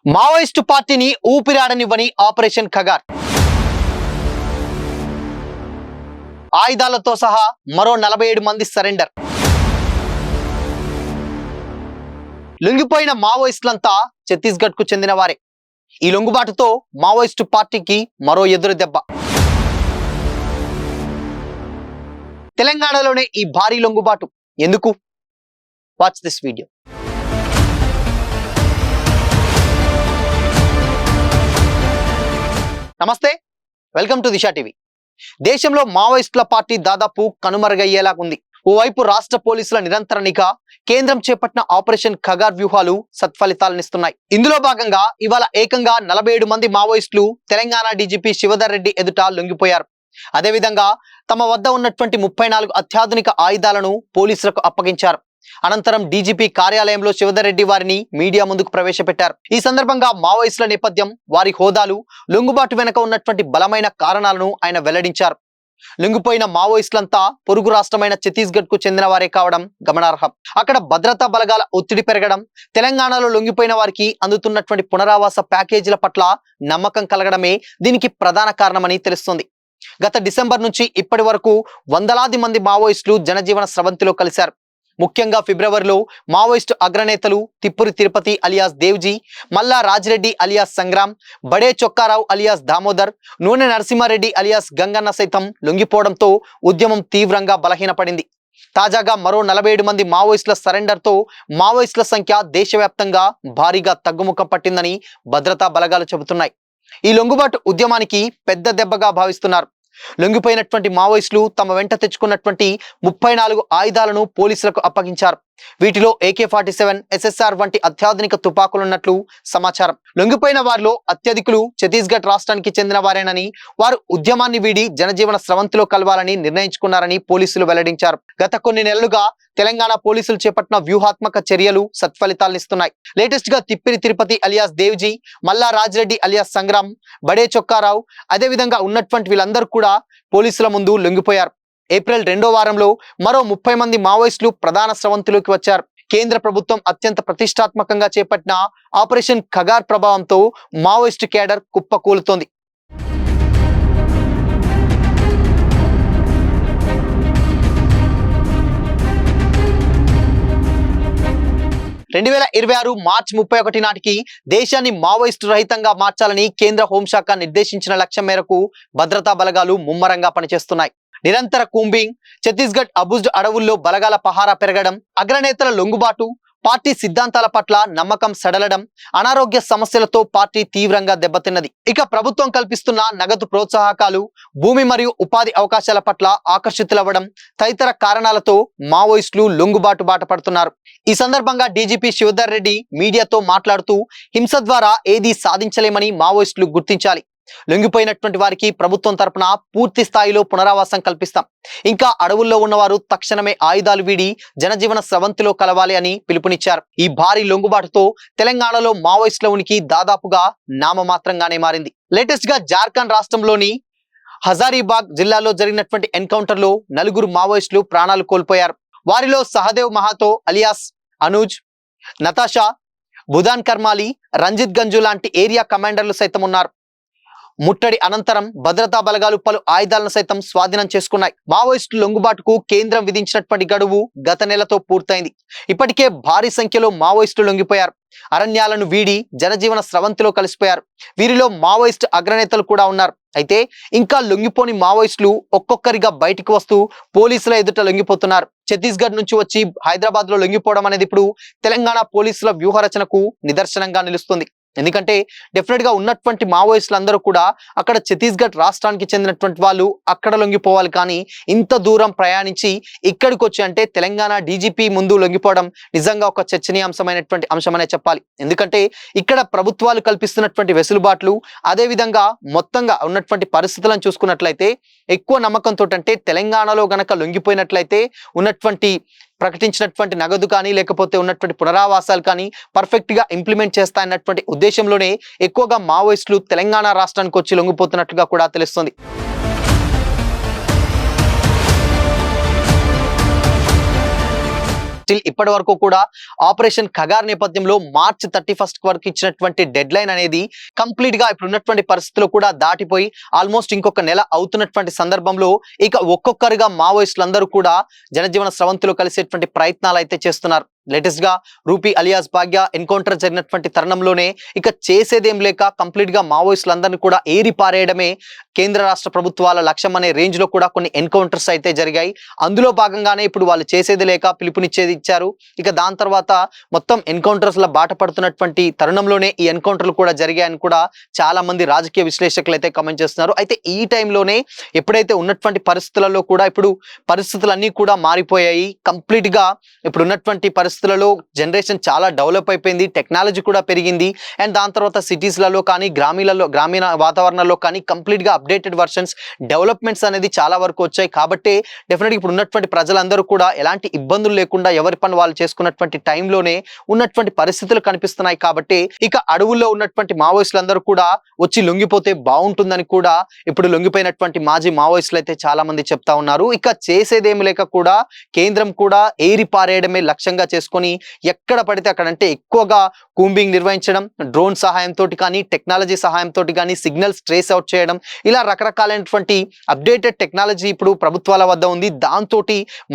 Maoist పార్టీని ఊపిరాడనివ్వని operation Kagar. ఆయుధాలతో సహా మరో 47 మంది సరెండర్. లొంగిపోయిన మావోయిస్టులంతా ఛత్తీస్గఢ్ కు చెందిన వారే. ఈ లొంగుబాటుతో మావోయిస్టు పార్టీకి మరో ఎదురు దెబ్బ. తెలంగాణలోనే ఈ భారీ లొంగుబాటు ఎందుకు? Watch this video. నమస్తే, వెల్కమ్ టు దిశా టీవీ. దేశంలో మావోయిస్టుల పార్టీ దాదాపు కనుమరుగయ్యేలా ఉంది. ఓవైపు రాష్ట్ర పోలీసుల నిరంతర నిఘా, కేంద్రం చేపట్టిన ఆపరేషన్ ఖగార్ వ్యూహాలు సత్ఫలితాలనిస్తున్నాయి. ఇందులో భాగంగా ఇవాళ ఏకంగా 47 మంది మావోయిస్టులు తెలంగాణ డీజీపీ శివధర్ రెడ్డి ఎదుట లొంగిపోయారు. అదేవిధంగా తమ వద్ద ఉన్నటువంటి 34 అత్యాధునిక ఆయుధాలను పోలీసులకు అప్పగించారు. అనంతరం డీజీపీ కార్యాలయంలో శివధర్ రెడ్డి వారిని మీడియా ముందుకు ప్రవేశపెట్టారు. ఈ సందర్భంగా మావోయిస్టుల నేపథ్యం, వారి హోదాలు, లొంగుబాటు వెనుక ఉన్నటువంటి బలమైన కారణాలను ఆయన వెల్లడించారు. లొంగిపోయిన మావోయిస్టులంతా పొరుగు రాష్ట్రమైన ఛత్తీస్గఢ్ కు చెందిన వారే కావడం గమనార్హం. అక్కడ భద్రతా బలగాల ఒత్తిడి పెరగడం, తెలంగాణలో లొంగిపోయిన వారికి అందుతున్నటువంటి పునరావాస ప్యాకేజీల పట్ల నమ్మకం కలగడమే దీనికి ప్రధాన కారణమని తెలుస్తుంది. గత డిసెంబర్ నుంచి ఇప్పటి వరకు వందలాది మంది మావోయిస్టులు జనజీవన స్రవంతిలో కలిశారు. ముఖ్యంగా ఫిబ్రవరిలో మావోయిస్టు అగ్రనేతలు తిప్పురి తిరుపతి అలియాస్ దేవ్జీ, మల్లా రాజిరెడ్డి అలియాస్ సంగ్రామ్, బడే చొక్కారావు అలియాస్ దామోదర్, నూనె నరసింహారెడ్డి అలియాస్ గంగన్న సైతం లొంగిపోవడంతో ఉద్యమం తీవ్రంగా బలహీనపడింది. తాజాగా మరో 47 మంది మావోయిస్టుల సరెండర్తో మావోయిస్టుల సంఖ్య దేశవ్యాప్తంగా భారీగా తగ్గుముఖం పట్టిందని భద్రతా బలగాలు చెబుతున్నాయి. ఈ లొంగుబాటు ఉద్యమానికి పెద్ద దెబ్బగా భావిస్తున్నారు. లొంగిపోయినటువంటి మావోయిస్టులు తమ వెంట తెచ్చుకున్నటువంటి 34 ఆయుధాలను పోలీసులకు అప్పగించారు. వీటిలో AK-47, SSR వంటి అత్యాధునిక తుపాకులున్నట్లు సమాచారం. లొంగిపోయిన వారిలో అత్యధికులు ఛత్తీస్గఢ్ రాష్ట్రానికి చెందిన వారేనని, వారు ఉద్యమాన్ని వీడి జనజీవన స్రవంతిలో కలవాలని నిర్ణయించుకున్నారని పోలీసులు వెల్లడించారు. గత కొన్ని నెలలుగా తెలంగాణ పోలీసులు చేపట్టిన వ్యూహాత్మక చర్యలు సత్ఫలితాలనిస్తున్నాయి. లేటెస్ట్ గా తిప్పిరి తిరుపతి అలియాస్ దేవ్జీ, మల్లా రాజిరెడ్డి అలియాస్ సంగ్రామ్, బడే చొక్కారావు, అదేవిధంగా ఉన్నటువంటి వీళ్ళందరూ కూడా పోలీసుల ముందు లొంగిపోయారు. ఏప్రిల్ 2వ వారంలో మరో 30 మంది మావోయిస్టులు ప్రధాన స్రవంతిలోకి వచ్చారు. కేంద్ర ప్రభుత్వం అత్యంత ప్రతిష్టాత్మకంగా చేపట్టిన ఆపరేషన్ ఖగార్ ప్రభావంతో మావోయిస్టు కేడర్ కుప్పకూలుతోంది. మార్చి 31 నాటికి దేశాన్ని మావోయిస్టు రహితంగా మార్చాలని కేంద్ర హోంశాఖ నిర్దేశించిన లక్ష్యం మేరకు భద్రతా బలగాలు ముమ్మరంగా పనిచేస్తున్నాయి. నిరంతర కూంబింగ్, ఛత్తీస్గఢ్ అబుజ్డ్ అడవుల్లో బలగాల పహారా పెరగడం, అగ్రనేతల లొంగుబాటు, పార్టీ సిద్ధాంతాల పట్ల నమ్మకం సడలడం, అనారోగ్య సమస్యలతో పార్టీ తీవ్రంగా దెబ్బతిన్నది. ఇక ప్రభుత్వం కల్పిస్తున్న నగదు ప్రోత్సాహకాలు, భూమి మరియు ఉపాధి అవకాశాల పట్ల ఆకర్షితులవ్వడం తదితర కారణాలతో మావోయిస్టులు లొంగుబాటు బాట పడుతున్నారు. ఈ సందర్భంగా డీజీపీ శివధర్ రెడ్డి మీడియాతో మాట్లాడుతూ, హింస ద్వారా ఏదీ సాధించలేమని మావోయిస్టులు గుర్తించాలి. లొంగిపోయినటువంటి వారికి ప్రభుత్వం తరపున పూర్తి స్థాయిలో పునరావాసం కల్పిస్తాం. ఇంకా అడవుల్లో ఉన్నవారు తక్షణమే ఆయుధాలు వీడి జనజీవన స్రవంతిలో కలవాలి అని పిలుపునిచ్చారు. ఈ భారీ లొంగుబాటుతో తెలంగాణలో మావోయిస్టుల ఉనికి దాదాపుగా నామమాత్రంగానే మారింది. లేటెస్ట్ గా జార్ఖండ్ రాష్ట్రంలోని హజారీబాగ్ జిల్లాలో జరిగినటువంటి ఎన్కౌంటర్ లో 4 మావోయిస్టులు ప్రాణాలు కోల్పోయారు. వారిలో సహదేవ్ మహాతో అలియాస్ అనూజ్, నతాషా, బుధాన్ కర్మాలి, రంజిత్ గంజు లాంటి ఏరియా కమాండర్లు సైతం ఉన్నారు. ముట్టడి అనంతరం భద్రతా బలగాలు పలు ఆయుధాలను సైతం స్వాధీనం చేసుకున్నాయి. మావోయిస్టు లొంగుబాటుకు కేంద్రం విధించినటువంటి గడువు గత నెలతో పూర్తయింది. ఇప్పటికే భారీ సంఖ్యలో మావోయిస్టులు లొంగిపోయారు. అరణ్యాలను వీడి జనజీవన స్రవంతిలో కలిసిపోయారు. వీరిలో మావోయిస్టు అగ్రనేతలు కూడా ఉన్నారు. అయితే ఇంకా లొంగిపోని మావోయిస్టులు ఒక్కొక్కరిగా బయటకు వస్తూ పోలీసుల ఎదుట లొంగిపోతున్నారు. ఛత్తీస్గఢ్ నుంచి వచ్చి హైదరాబాద్ లో లొంగిపోవడం అనేది ఇప్పుడు తెలంగాణ పోలీసుల వ్యూహరచనకు నిదర్శనంగా నిలుస్తుంది. ఎందుకంటే డెఫినెట్ గా ఉన్నటువంటి మావోయిస్టులందరూ కూడా అక్కడ ఛత్తీస్గఢ్ రాష్ట్రానికి చెందినటువంటి వాళ్ళు అక్కడ లొంగిపోవాలి. కానీ ఇంత దూరం ప్రయాణించి ఇక్కడికి వచ్చి అంటే తెలంగాణ డీజీపీ ముందు లొంగిపోవడం నిజంగా ఒక చర్చనీయాంశమైనటువంటి అంశమనే చెప్పాలి. ఎందుకంటే ఇక్కడ ప్రభుత్వాలు కల్పిస్తున్నటువంటి వెసులుబాట్లు, అదే విధంగా మొత్తంగా ఉన్నటువంటి పరిస్థితులను చూసుకున్నట్లయితే ఎక్కువ నమ్మకంతో అంటే తెలంగాణలో గనక లొంగిపోయినట్లయితే ఉన్నటువంటి ప్రకటించినటువంటి నగదు కానీ లేకపోతే ఉన్నటువంటి పునరావాసాలు కానీ పర్ఫెక్ట్ గా ఇంప్లిమెంట్ చేస్తాయన్నటువంటి ఉద్దేశంలోనే ఎక్కువగా మావోయిస్టులు తెలంగాణ రాష్ట్రానికి వచ్చి లొంగిపోతున్నట్లుగా కూడా తెలుస్తుంది. స్టిల్ ఇప్పటి వరకు కూడా ఆపరేషన్ ఖగార్ నేపథ్యంలో మార్చ్ 31 వరకు ఇచ్చినటువంటి డెడ్ లైన్ అనేది కంప్లీట్ గా ఇప్పుడు ఉన్నటువంటి పరిస్థితుల్లో కూడా దాటిపోయి ఆల్మోస్ట్ ఇంకొక నెల అవుతున్నటువంటి సందర్భంలో ఇక ఒక్కొక్కరుగా మావోయిస్టులందరూ కూడా జనజీవన స్రవంతిలో కలిసేటువంటి ప్రయత్నాలు అయితే చేస్తున్నారు. లేటెస్ట్ గా రూపీ అలియాస్ భాగ్య ఎన్కౌంటర్ జరిగినటువంటి తరుణంలోనే ఇక చేసేదేం లేక కంప్లీట్ గా మావోయిస్టులందరినీ కూడా ఏరి పారేయడమే కేంద్ర రాష్ట్ర ప్రభుత్వాల లక్ష్యం అనే రేంజ్ లో కూడా కొన్ని ఎన్కౌంటర్స్ అయితే జరిగాయి. అందులో భాగంగానే ఇప్పుడు వాళ్ళు చేసేది లేక పిలుపునిచ్చేది ఇచ్చారు. ఇక దాని తర్వాత మొత్తం ఎన్కౌంటర్స్ ల బాట పడుతున్నటువంటి తరుణంలోనే ఈ ఎన్కౌంటర్లు కూడా జరిగాయని కూడా చాలా మంది రాజకీయ విశ్లేషకులు అయితే కామెంట్ చేస్తున్నారు. అయితే ఈ టైంలోనే ఎప్పుడైతే ఉన్నటువంటి పరిస్థితులలో కూడా ఇప్పుడు పరిస్థితులన్నీ కూడా మారిపోయాయి. కంప్లీట్ గా ఇప్పుడు ఉన్నటువంటి పరిస్థితులలో జనరేషన్ చాలా డెవలప్ అయిపోయింది, టెక్నాలజీ కూడా పెరిగింది. అండ్ దాని తర్వాత సిటీస్లలో కానీ గ్రామీణ వాతావరణంలో కానీ కంప్లీట్ గా అప్డేటెడ్ వర్షన్స్ డెవలప్మెంట్స్ అనేది చాలా వరకు వచ్చాయి. కాబట్టి డెఫినెట్గా ఇప్పుడు ఉన్నటువంటి ప్రజలందరూ కూడా ఎలాంటి ఇబ్బందులు లేకుండా ఎవరి పని వాళ్ళు చేసుకున్నటువంటి టైంలోనే ఉన్నటువంటి పరిస్థితులు కనిపిస్తున్నాయి. కాబట్టి ఇక అడవుల్లో ఉన్నటువంటి మావోయిస్టులందరూ కూడా వచ్చి లొంగిపోతే బాగుంటుందని కూడా ఇప్పుడు లొంగిపోయినటువంటి మాజీ మావోయిస్టులు అయితే చాలా మంది చెప్తా ఉన్నారు. ఇక చేసేదేమి లేక కూడా కేంద్రం కూడా ఏరి పారేయడమే లక్ష్యంగా చేసుకొని ఎక్కడ పడితే అక్కడ అంటే ఎక్కువగా కూంబింగ్ నిర్వహించడం, డ్రోన్ సహాయంతో కానీ టెక్నాలజీ సహాయంతో కానీ సిగ్నల్స్ ట్రేస్ అవుట్ చేయడం, ఇలా రకరకాలైనటువంటి అప్డేటెడ్ టెక్నాలజీ ఇప్పుడు ప్రభుత్వాల వద్ద ఉంది. దాంతో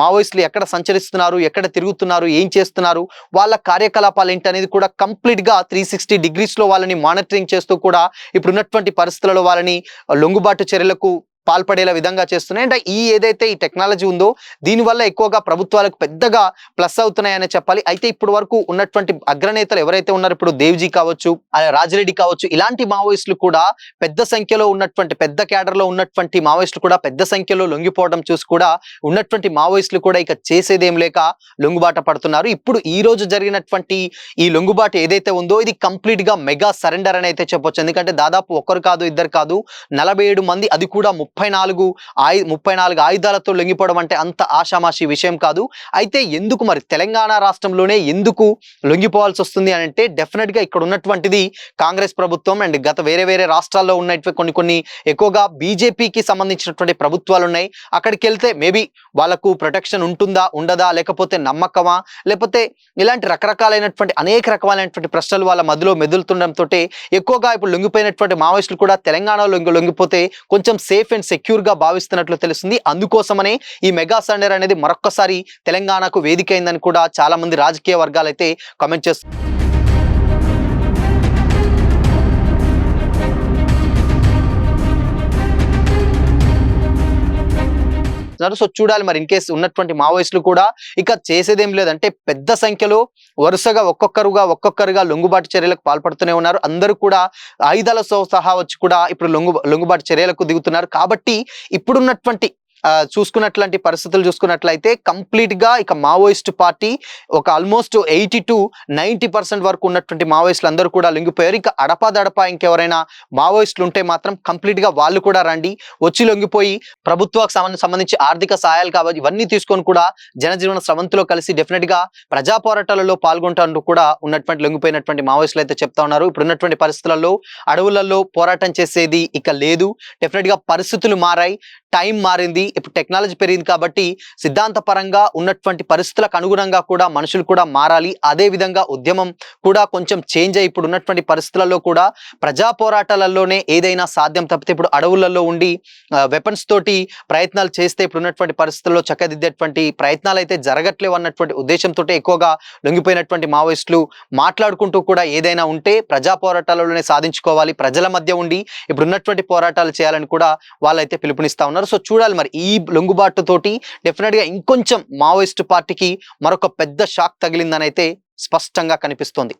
మావోయిస్టులు ఎక్కడ సంచరిస్తున్నారు, ఎక్కడ తిరుగుతున్నారు, ఏం చేస్తున్నారు, వాళ్ళ కార్యకలాపాలు ఏంటి అనేది కూడా కంప్లీట్ గా 360 డిగ్రీస్ లో వాళ్ళని మానిటరింగ్ చేస్తూ కూడా ఇప్పుడున్నటువంటి పరిస్థితులలో వాళ్ళని లొంగుబాటు చర్యలకు పాల్పడేలా విధంగా చేస్తున్నాయి. అంటే ఏదైతే ఈ టెక్నాలజీ ఉందో దీనివల్ల ఎక్కువగా ప్రభుత్వాలకు పెద్దగా ప్లస్ అవుతున్నాయని చెప్పాలి. అయితే ఇప్పుడు వరకు ఉన్నటువంటి అగ్రనేతలు ఎవరైతే ఉన్నారో ఇప్పుడు దేవ్జీ కావచ్చు, రాజిరెడ్డి కావచ్చు, ఇలాంటి మావోయిస్టులు కూడా పెద్ద సంఖ్యలో ఉన్నటువంటి పెద్ద క్యాడర్ లో ఉన్నటువంటి మావోయిస్టులు కూడా పెద్ద సంఖ్యలో లొంగిపోవడం చూసి కూడా ఉన్నటువంటి మావోయిస్టులు కూడా ఇక చేసేదేం లేక లొంగుబాట పడుతున్నారు. ఇప్పుడు ఈ రోజు జరిగినటువంటి ఈ లొంగుబాటు ఏదైతే ఉందో ఇది కంప్లీట్ గా మెగా సరెండర్ అని అయితే చెప్పొచ్చు. ఎందుకంటే దాదాపు ఒకరు కాదు, ఇద్దరు కాదు, 47 మంది, అది కూడా 34 ఆయుధాలతో లొంగిపోవడం అంటే అంత ఆషామాషి విషయం కాదు. అయితే ఎందుకు మరి తెలంగాణ రాష్ట్రంలోనే ఎందుకు లొంగిపోవాల్సి వస్తుంది అని అంటే డెఫినెట్ గా ఇక్కడ ఉన్నటువంటిది కాంగ్రెస్ ప్రభుత్వం అండ్ గత వేరే రాష్ట్రాల్లో ఉన్నటువంటి కొన్ని ఎక్కువగా బీజేపీకి సంబంధించినటువంటి ప్రభుత్వాలు ఉన్నాయి. అక్కడికి వెళ్తే మేబీ వాళ్ళకు ప్రొటెక్షన్ ఉంటుందా ఉండదా, లేకపోతే నమ్మకమా, లేకపోతే ఇలాంటి రకరకాలైనటువంటి అనేక రకమైనటువంటి ప్రశ్నలు వాళ్ళ మధ్యలో మెదులుతుండడంతో ఎక్కువగా ఇప్పుడు లొంగిపోయినటువంటి మావోయిస్టులు కూడా తెలంగాణలో లొంగిపోతే కొంచెం సేఫ్ అండ్ సెక్యూర్ గా భావిస్తున్నట్లు తెలుస్తుంది. అందుకోసమనే ఈ మెగా సరెండర్ అనేది మరొక్కసారి తెలంగాణకు వేదిక అయిందని కూడా చాలా మంది రాజకీయ వర్గాలు అయితే కామెంట్ చేస్తున్నారు. సో చూడాలి మరి ఇన్ కేసు ఉన్నటువంటి మావోయిస్టులు కూడా ఇక చేసేదేం లేదంటే పెద్ద సంఖ్యలో వరుసగా ఒక్కొక్కరుగా లొంగుబాటు చర్యలకు పాల్పడుతూనే ఉన్నారు. అందరూ కూడా ఆయుధాలతో సహా వచ్చి కూడా ఇప్పుడు లొంగుబాటు చర్యలకు దిగుతున్నారు. కాబట్టి ఇప్పుడున్నటువంటి చూసుకున్నట్లాంటి పరిస్థితులు చూసుకున్నట్లయితే కంప్లీట్ గా ఇక మావోయిస్ట్ పార్టీ ఒక ఆల్మోస్ట్ 80 to 90% వరకు ఉన్నటువంటి మావోయిస్టులు అందరూ కూడా లొంగిపోయారు. ఇక అడపాదడపా ఇంకెవరైనా మావోయిస్టులు ఉంటే మాత్రం కంప్లీట్ గా వాళ్ళు కూడా రండి, వచ్చి లొంగిపోయి ప్రభుత్వానికి సంబంధించి ఆర్థిక సహాయాలు కావచ్చు ఇవన్నీ తీసుకొని కూడా జనజీవన స్రవంతిలో కలిసి డెఫినెట్ గా ప్రజా పోరాటాలలో పాల్గొంటూ కూడా ఉన్నటువంటి లొంగిపోయినటువంటి మావోయిస్టులు అయితే చెప్తా ఉన్నారు. ఇప్పుడు ఉన్నటువంటి పరిస్థితులలో అడవులలో పోరాటం చేసేది ఇక లేదు. డెఫినెట్ గా పరిస్థితులు మారాయి, టైం మారింది, ఇప్పుడు టెక్నాలజీ పెరిగింది. కాబట్టి సిద్ధాంతపరంగా ఉన్నటువంటి పరిస్థితులకు అనుగుణంగా కూడా మనుషులు కూడా మారాలి. అదే విధంగా ఉద్యమం కూడా కొంచెం చేంజ్ అయ్యి ఇప్పుడు ఉన్నటువంటి పరిస్థితులలో కూడా ప్రజా పోరాటాలలోనే ఏదైనా సాధ్యం తప్పితే ఇప్పుడు అడవులలో ఉండి వెపన్స్ తోటి ప్రయత్నాలు చేస్తే ఇప్పుడు ఉన్నటువంటి పరిస్థితుల్లో చక్కదిద్దేటువంటి ప్రయత్నాలు అయితే జరగట్లేవు అన్నటువంటి ఉద్దేశంతో ఎక్కువగా లొంగిపోయినటువంటి మావోయిస్టులు మాట్లాడుకుంటూ కూడా ఏదైనా ఉంటే ప్రజా పోరాటాలలోనే సాధించుకోవాలి, ప్రజల మధ్య ఉండి ఇప్పుడు ఉన్నటువంటి పోరాటాలు చేయాలని కూడా వాళ్ళైతే పిలుపునిస్తా ఉన్నారు. సో చూడాలి మరి ఈ లొంగుబాటు తోటి డెఫినెట్ గా ఇంకొంచెం మావోయిస్ట్ పార్టీకి మరొక పెద్ద షాక్ తగిలిందని అయితే స్పష్టంగా కనిపిస్తోంది.